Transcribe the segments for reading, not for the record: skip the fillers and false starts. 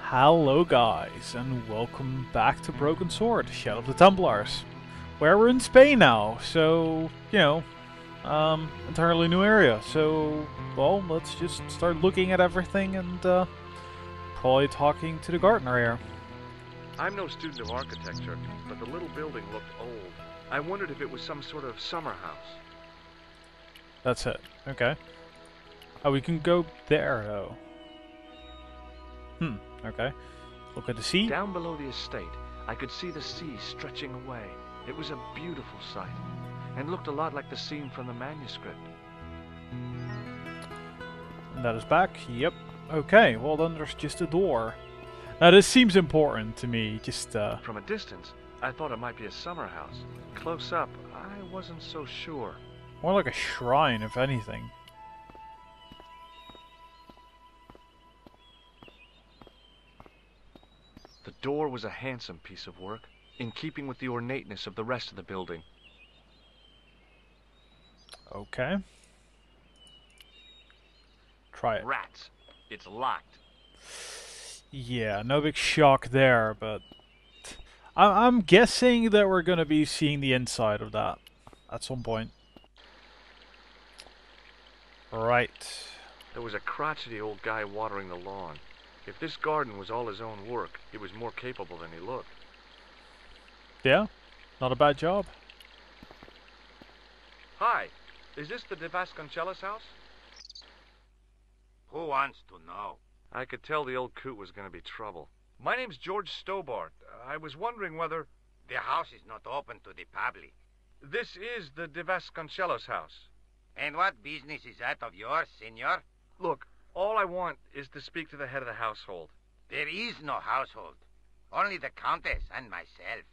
Hello guys, and welcome back to Broken Sword, Shadow of the Templars, where we're in Spain now, so, entirely new area, so, well, let's just start looking at everything and, probably talking to the gardener here. I'm no student of architecture, but the little building looked old. I wondered if it was some sort of summer house. That's it, okay. Oh, we can go there, though. Okay. Look at the sea. Down below the estate, I could see the sea stretching away. It was a beautiful sight, and looked a lot like the scene from the manuscript. And that is back, yep. Okay, well then there's just a door. Now this seems important to me, just From a distance, I thought it might be a summer house. Close up, I wasn't so sure. more like a shrine, if anything. The door was a handsome piece of work, in keeping with the ornateness of the rest of the building. Okay. Try it. Rats! It's locked. Yeah, no big shock there, but I'm guessing that we're gonna be seeing the inside of that at some point. Right. There was a crotchety old guy watering the lawn. If this garden was all his own work, he was more capable than he looked. Yeah, not a bad job. Hi, is this the De Vasconcelos house? Who wants to know? I could tell the old coot was going to be trouble. My name's George Stobart. I was wondering whether... The house is not open to the public. This is the De Vasconcelos house. And what business is that of yours, senor? Look, all I want is to speak to the head of the household. There is no household. Only the Countess and myself.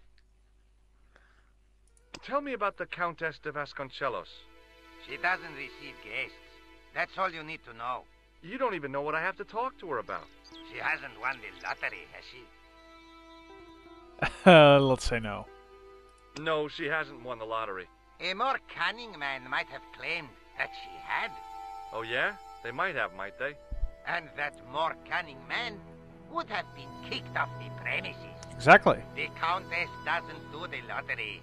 Tell me about the Countess de Vasconcelos. She doesn't receive guests. That's all you need to know. You don't even know what I have to talk to her about. She hasn't won the lottery, has she? Let's say no. No, she hasn't won the lottery. A more cunning man might have claimed that she had. Oh yeah? They might have, might they? And that more cunning man would have been kicked off the premises. Exactly. The Countess doesn't do the lottery.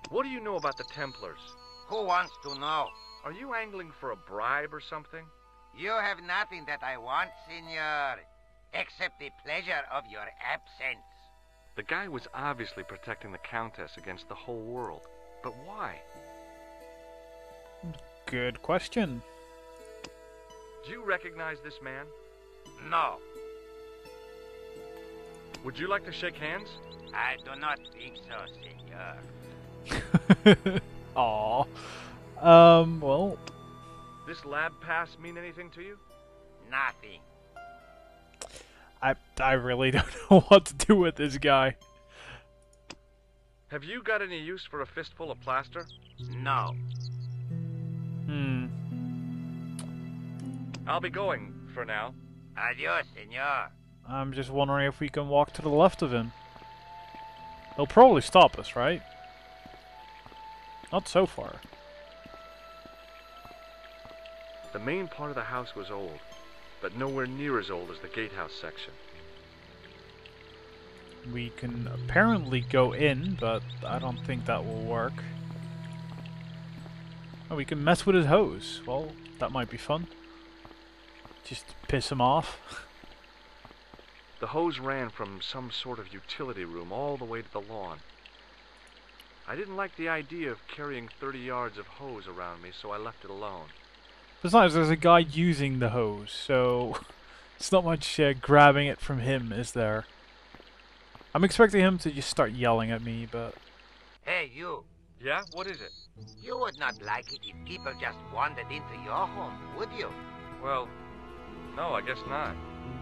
What do you know about the Templars? Who wants to know? Are you angling for a bribe or something? You have nothing that I want, senor, except the pleasure of your absence. The guy was obviously protecting the Countess against the whole world. But why? Good question. Do you recognize this man? No, Would you like to shake hands? I do not think so, senor. Aw. Well, This lab pass mean anything to you? Nothing. I really don't know what to do with this guy. Have you got any use for a fistful of plaster? No. I'll be going for now. Adios, senor. I'm just wondering if we can walk to the left of him. He'll probably stop us, right? Not so far. The main part of the house was old, but nowhere near as old as the gatehouse section. We can apparently go in, but I don't think that will work. Oh, we can mess with his hose. Well, that might be fun. Just piss him off. The hose ran from some sort of utility room all the way to the lawn. I didn't like the idea of carrying 30 yards of hose around me, so I left it alone. Besides, there's a guy using the hose, so it's not much grabbing it from him, is there? I'm expecting him to just start yelling at me, but... Hey, you. Yeah? What is it? You would not like it if people just wandered into your home, would you? Well, no, I guess not.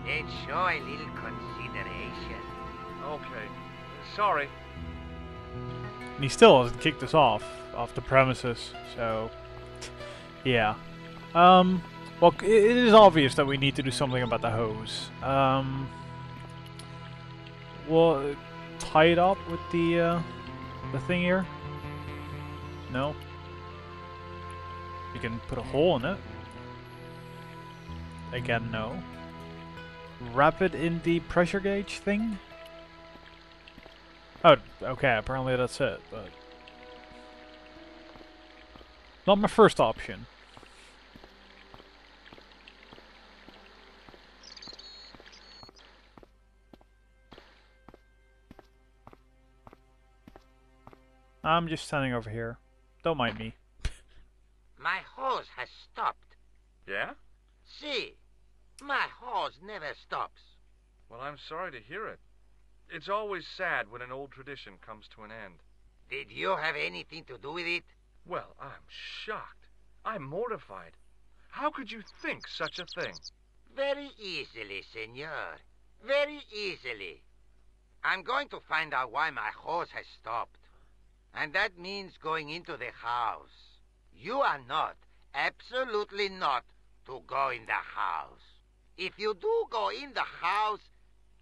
They'd show a little consideration. Okay. Sorry. And he still hasn't kicked us off the premises, so... Yeah. Well, it is obvious that we need to do something about the hose. We'll tie it up with the thing here? No? You can put a hole in it. Again, no. wrap it in the pressure gauge thing? Oh, okay, apparently that's it, but... Not my first option. I'm just standing over here. Don't mind me. My hose has stopped. Yeah? See, my hose never stops. Well, I'm sorry to hear it. It's always sad when an old tradition comes to an end. Did you have anything to do with it? Well, I'm shocked. I'm mortified. How could you think such a thing? Very easily, senor. Very easily. I'm going to find out why my hose has stopped. And that means going into the house. You are not, absolutely not, to go in the house. If you do go in the house,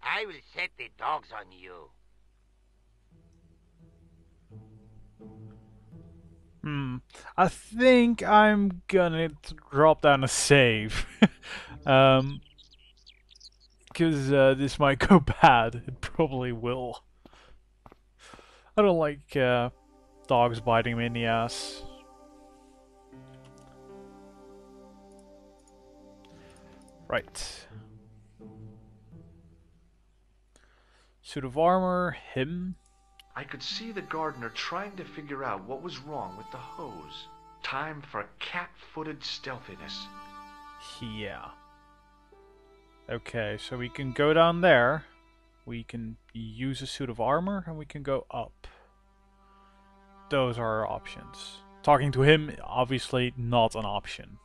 I will set the dogs on you. I think I'm gonna drop down a save. Because this might go bad. It probably will. I don't like dogs biting me in the ass. Right. Suit of armor, him. I could see the gardener trying to figure out what was wrong with the hose. Time for cat-footed stealthiness. Yeah. Okay, so we can go down there. We can use a suit of armor, and we can go up. Those are our options. Talking to him, obviously not an option.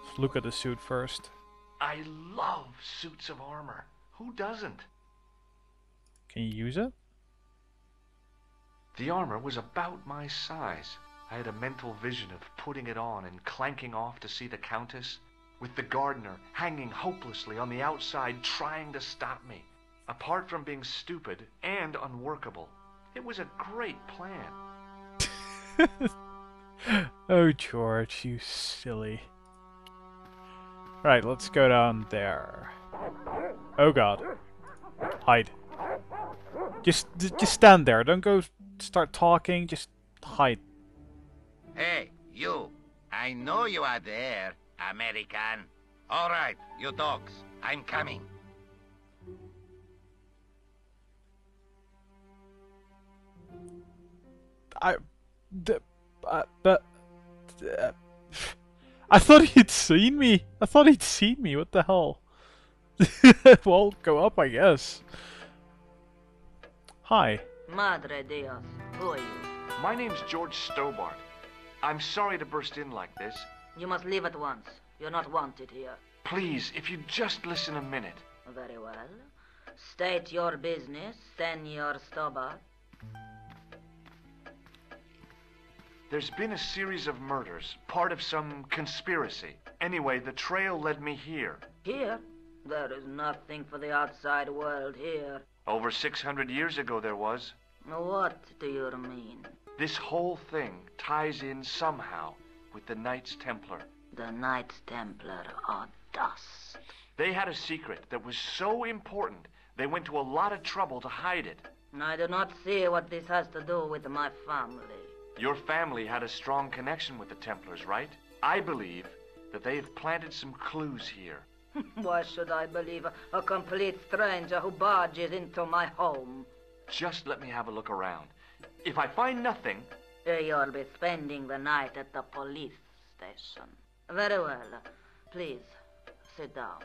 Let's look at the suit first. I love suits of armor. Who doesn't? Can you use it? The armor was about my size. I had a mental vision of putting it on and clanking off to see the Countess, with the gardener hanging hopelessly on the outside trying to stop me. Apart from being stupid and unworkable, it was a great plan. Oh, George, you silly. Right, let's go down there. Oh god. Hide. Just stand there. Don't go start talking. Just hide. Hey, you. I know you are there, American. All right, you dogs. I'm coming. I thought he'd seen me. I thought he'd seen me. What the hell? Well, go up, I guess. Hi. Madre Dios, who are you? My name's George Stobart. I'm sorry to burst in like this. You must leave at once. You're not wanted here. Please, if you'd just listen a minute. Very well. State your business, Senor Stobart. There's been a series of murders, part of some conspiracy. Anyway, the trail led me here. Here? There is nothing for the outside world here. Over 600 years ago there was. What do you mean? This whole thing ties in somehow with the Knights Templar. The Knights Templar are dust. They had a secret that was so important, they went to a lot of trouble to hide it. I do not see what this has to do with my family. Your family had a strong connection with the Templars, right? I believe that they have planted some clues here. Why should I believe a complete stranger who barges into my home? Just let me have a look around. If I find nothing... You'll be spending the night at the police station. Very well. Please, sit down.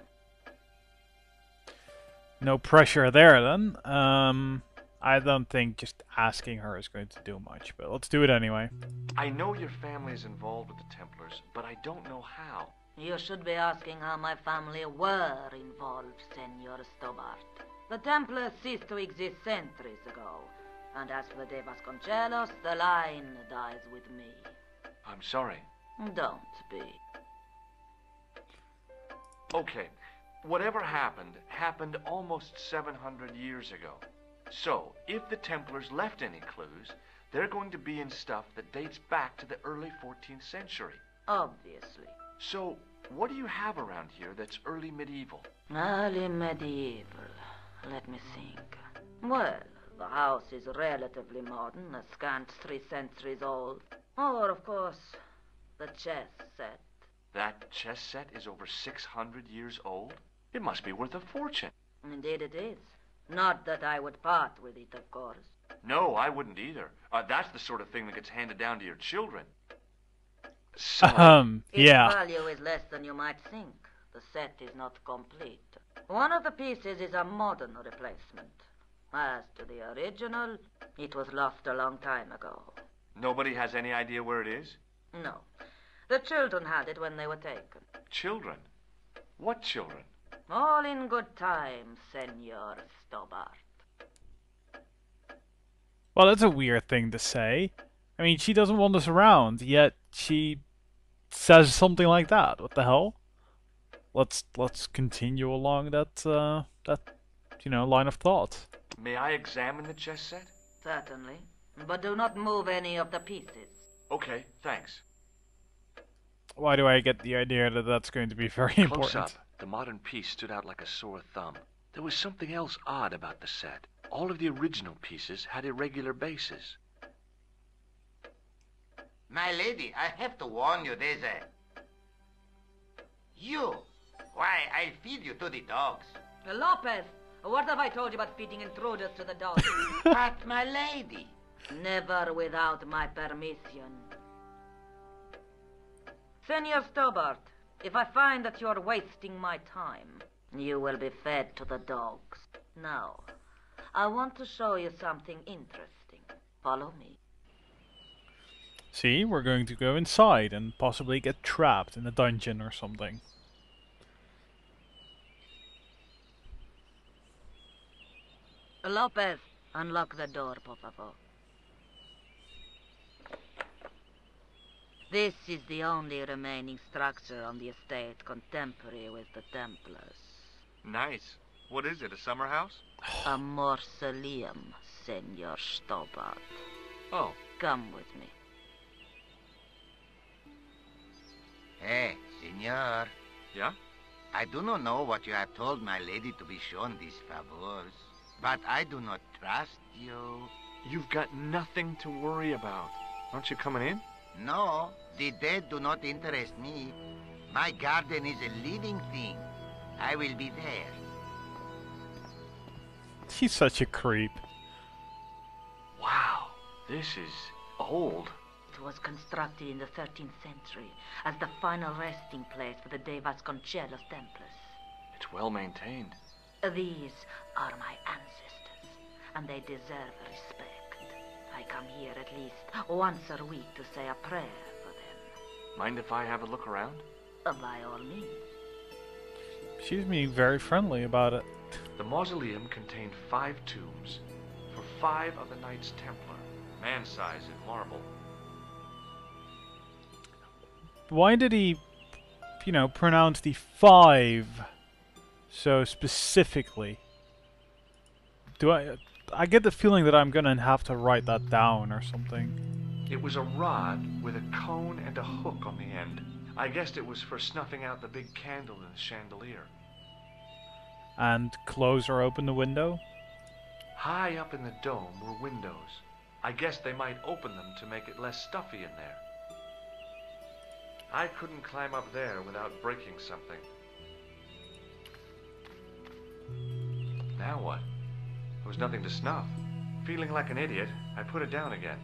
No pressure there, then. I don't think just asking her is going to do much, but let's do it anyway. I know your family is involved with the Templars, but I don't know how. You should be asking how my family were involved, Senor Stobart. The Templars ceased to exist centuries ago. And as for De Vasconcelos, the line dies with me. I'm sorry. Don't be. Okay, whatever happened almost 700 years ago. So, if the Templars left any clues, they're going to be in stuff that dates back to the early 14th century. Obviously. So, What do you have around here that's early medieval? Early medieval. Let me think. Well, the house is relatively modern, a scant 3 centuries old. Or, of course, the chess set. That chess set is over 600 years old? It must be worth a fortune. Indeed it is. Not that I would part with it, of course. No, I wouldn't either. That's the sort of thing that gets handed down to your children. So, Its Yeah. value is less than you might think. The set is not complete. One of the pieces is a modern replacement. As to the original, it was lost a long time ago. nobody has any idea where it is? No. The children had it when they were taken. Children? What children? All in good time, Senor Stobart. Well, that's a weird thing to say. I mean, she doesn't want us around, yet she says something like that. What the hell? Let's continue along that line of thought. May I examine the chess set? Certainly. But do not move any of the pieces. Okay, thanks. Why do I get the idea that that's going to be very Close important? up, the modern piece stood out like a sore thumb. There was something else odd about the set. All of the original pieces had irregular bases. My lady, I have to warn you, there's a... You! Why, I'll feed you to the dogs. Lopez, what have I told you about feeding intruders to the dogs? But, my lady... Never without my permission. Senor Stobart, if I find that you're wasting my time, you will be fed to the dogs. Now, I want to show you something interesting. Follow me. See, we're going to go inside and possibly get trapped in a dungeon or something. Lopez, unlock the door, por favor. This is the only remaining structure on the estate contemporary with the Templars. Nice. What is it, a summer house? A mausoleum, Senor Stobart. Oh, Come with me. Hey, senor. yeah? I do not know what you have told my lady to be shown these favors, but I do not trust you. You've got nothing to worry about. Aren't you coming in? No, the dead do not interest me. My garden is a living thing. I will be there. He's such a creep. Wow, this is old. It was constructed in the 13th century as the final resting place for the De Vasconcelos Templars. It's well maintained. These are my ancestors, and they deserve respect. I come here at least once a week to say a prayer for them. Mind if I have a look around? By all means. She's being very friendly about it. The mausoleum contained 5 tombs for 5 of the Knights Templar, man-size in marble. Why did he, pronounce the 5 so specifically? I get the feeling that I'm gonna have to write that down or something. It was a rod with a cone and a hook on the end. I guessed it was for snuffing out the big candle in the chandelier. And close or open the window? High up in the dome were windows. I guessed they might open them to make it less stuffy in there. I couldn't climb up there without breaking something. Now what? There was nothing to snuff. Feeling like an idiot, I put it down again.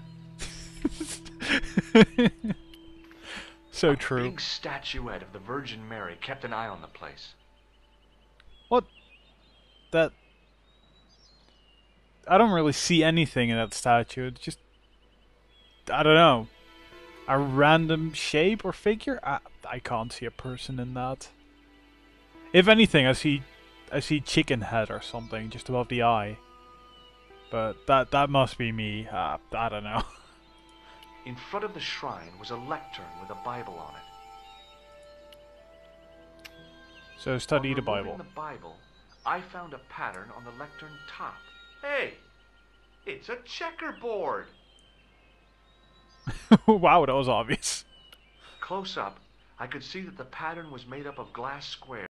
So A true. big statuette of the Virgin Mary kept an eye on the place. What? That... I don't really see anything in that statue. It's just... I don't know. A random shape or figure? I can't see a person in that. If anything, I see chicken head or something just above the eye. But that must be me. I don't know. In front of the shrine was a lectern with a Bible on it. So study On the removing Bible. the Bible, I found a pattern on the lectern top. Hey, it's a checkerboard. Wow, that was obvious. Close up, I could see that the pattern was made up of glass squares.